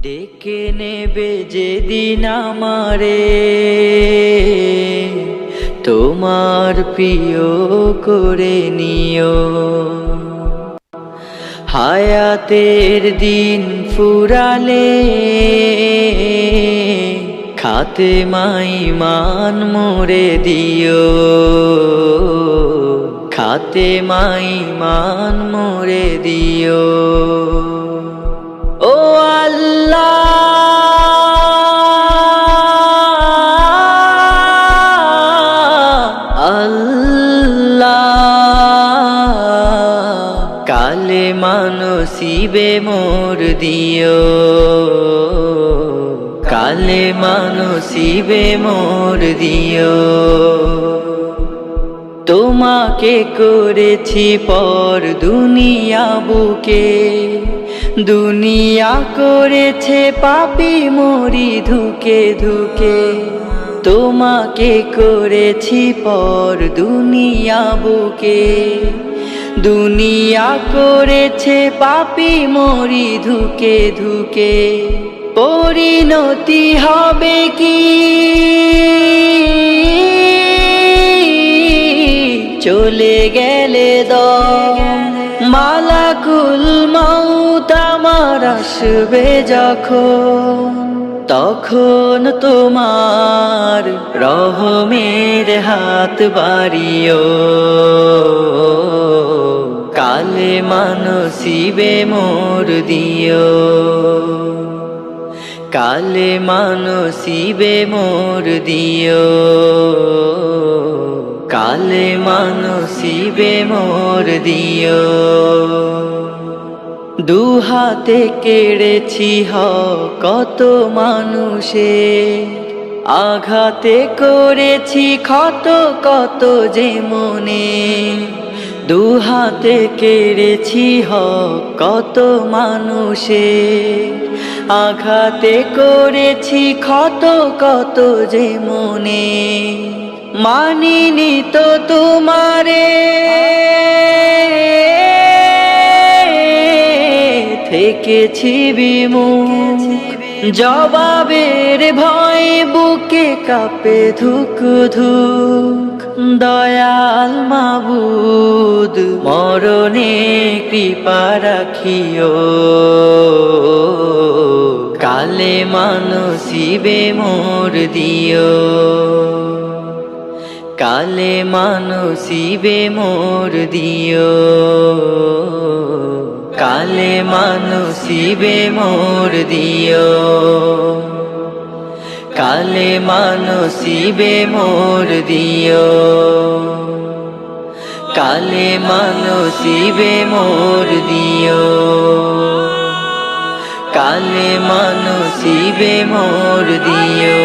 ডেকে নেবে যেদিন আমারে তোমার প্রিয় করে নিও। হায়াতের দিন ফুরালে খাতেমায় ঈমান মোরে দিও, খাতেমায় ঈমান মোরে দিও। ও আল্লাহ, কালেমা নসিবে মোর দিও, কালেমা নসিবে মোর দিও। তোমাকে করেছি পর দুনিয়া বুকে, দুনিয়া করেছে পাপী মরি ধুকে ধুকে। তোমাকে করেছি পর দুনিয়া বুকে, দুনিয়া করেছে পাপী মরি ধুকে ধুকে। পরিণতি হবে কি চলে গেলে মালাকুল মউত আমার আসবে যখন, তখন তোমার রহমের হাত বাড়িও। কালেমা নসিবে মোর দিও, কালেমা নসিবে মোর দিও, কালেমা নসিবে মোর দিও। দুহাতে কেড়েছি কত মানুষে, আঘাতে করেছি ক্ষত কত যে মনে। দুহাতে কেড়েছি কত মানুষে, আঘাতে করেছি ক্ষত কত যে মনে। মানিনি তো তোমারে, থেকেছি বিমুখ, জবাবের ভয় বুকে কাঁপে ধুক ধুক। দয়াল মাবুদ মরণে কৃপা রাখিও, কালেমা নসিবে মোর দিও, কালেমা নসিবে মোর দিও, কালেমা নসিবে মোর দিও, কালেমা নসিবে মোর দিও, কালেমা নসিবে মোর দিও, কালেমা নসিবে মোর দিও।